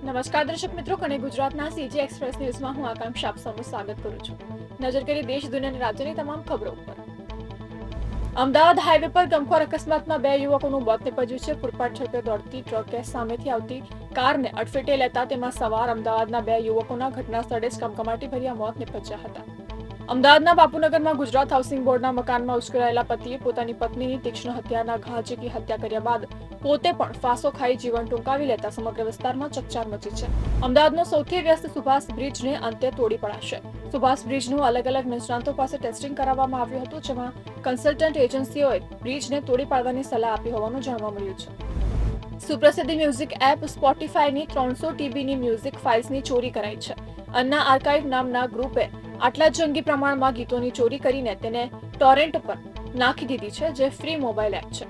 નમસ્કાર દર્શક મિત્રો, કને ગુજરાતના સીજી એક્સપ્રેસ ન્યૂઝમાં હું આકાંક્ષા આપ સૌનું સ્વાગત કરું છું. નજર કરીએ દેશ દુનિયા અને રાજ્યની તમામ ખબરો ઉપર. અમદાવાદ હાઈવે પર ગમખ્વાર અકસ્માતમાં 2 યુવકોનું મોત નીપજ્યું છે. પૂરપાટ ઝડપે દોડતી ટ્રકે સામેથી આવતી કારને અડફેટે લેતા તેમાં સવાર અમદાવાદના 2 યુવકોના ઘટના સ્થળે જ કમકમાટી ભર્યા મોત નીપજ્યા હતા. અમદાવાદના બાપુનગરમાં ગુજરાત હાઉસિંગ બોર્ડના મકાનમાં ઉશ્કેરાયેલા પતિએ પોતાની પત્નીની તીક્ષ્ણ હત્યાના ઘા ઝીકી હત્યા કર્યા બાદ પોતે પણ ફાંસો ખાઈ જીવન ટૂંકાવી લેતા સમગ્ર વિસ્તારમાં ચકચાર મચી છે. અમદાવાદનો સૌથી વ્યસ્ત સુભાષ બ્રિજને અંતે તોડી પડાશે. સુભાષ બ્રિજનું અલગ અલગ નિષ્ણાતો પાસે ટેસ્ટિંગ કરાવવામાં આવ્યું હતું, જેમાં કન્સલ્ટન્ટ એજન્સીઓએ બ્રિજને તોડી પાડવાની સલાહ આપી હોવાનું જાણવા મળ્યું છે. સુપ્રસિદ્ધ મ્યુઝિક એપ સ્પોટીફાયની 300 TBની મ્યુઝિક ફાઇલ્સની ચોરી કરાઈ છે. અન્ના આર્કાઇવ નામના ગ્રુપે આટલા જંગી પ્રમાણમાં ગીતોની ચોરી કરીને તેને ટોરેન્ટ પર નાખી દીધી છે, જે ફ્રી મોબાઈલ એપ છે.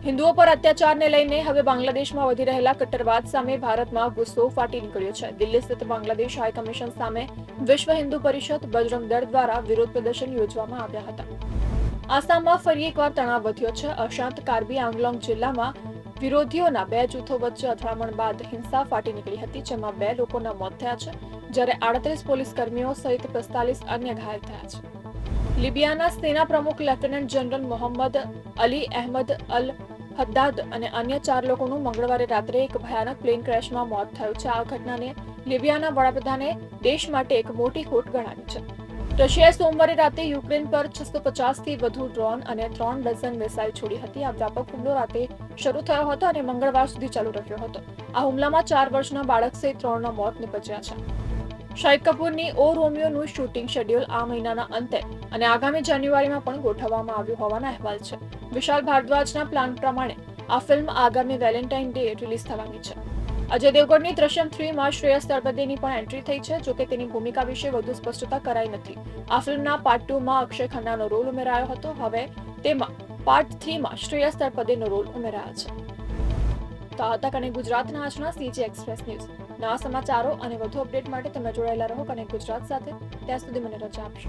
હિન્દુઓ પર અત્યાચારને લઈને હવે બાંગ્લાદેશમાં વધી રહેલા કટ્ટરવાદ સામે ભારતમાં ગુસ્સો ફાટી નીકળ્યો છે. દિલ્હી સ્થિત બાંગ્લાદેશ હાઈ કમિશન સામે વિશ્વ હિન્દુ પરિષદ બજરંગ દળ દ્વારા વિરોધ પ્રદર્શન યોજવામાં આવ્યા હતા. આસામમાં ફરી એકવાર તણાવ વધ્યો છે. અશાંત કાર્બી આંગલોંગ જિલ્લામાં વિરોધીઓના 2 જૂથો વચ્ચે અથડામણ બાદ હિંસા ફાટી નીકળી હતી, જેમાં 2 લોકોના મોત થયા છે, જ્યારે 38 પોલીસ કર્મીઓ સહિત 45 અન્ય ઘાયલ થયા છે. લિબિયાના સેના પ્રમુખ લેફ્ટનન્ટ જનરલ મોહમ્મદ અલી અહેમદ અલ હદ્દાદ અને અન્ય 4 લોકોનું મંગળવારે રાત્રે એક ભયાનક પ્લેન ક્રેશમાં મોત થયું છે. આ ઘટનાને લિબિયાના વડાપ્રધાને દેશ માટે એક મોટી ખોટ ગણાવી છે. રશિયાએ સોમવારે રાતે યુક્રેન પર 650થી વધુ ડ્રોન અને 3 ડઝન મિસાઇલ છોડી હતી. આ વ્યાપક હુમલો રાતે શરૂ થયો હતો અને મંગળવાર સુધી ચાલુ રહ્યો હતો. આ હુમલામાં 4 વર્ષના બાળક સહિત 3ના મોત નીપજ્યા છે. શાહિદ કપૂરની ઓ રોમિયોનું શૂટિંગ શેડ્યુલ આ મહિનાના અંતે અને આગામી જાન્યુઆરીમાં પણ ગોઠવવામાં આવ્યું હોવાના અહેવાલ છે. વિશાલ ભારદ્વાજના પ્લાન પ્રમાણે આ ફિલ્મ આગામી વેલેન્ટાઇન ડે રિલીઝ થવાની છે. અજય દેવગણની દ્રશ્યમ 3માં શ્રેયસ તળપદેની પણ એન્ટ્રી થઈ છે, જોકે તેની ભૂમિકા વિશે વધુ સ્પષ્ટતા કરાઈ નથી. આ ફિલ્મના પાર્ટ 2માં અક્ષય ખન્નાનો રોલ ઉમેરાયો હતો. હવે તેમાં પાર્ટ 3માં શ્રેયસ તળપદેનો રોલ ઉમેરાયો છે. તો આ હતા કનેક્ટ ગુજરાતના આજના સીજી એક્સપ્રેસ ન્યૂઝ. નવા સમાચારો અને વધુ અપડેટ માટે તમે જોડાયેલા રહો કનેક્ટ ગુજરાત સાથે. ત્યાં સુધી મને રજા આપશો.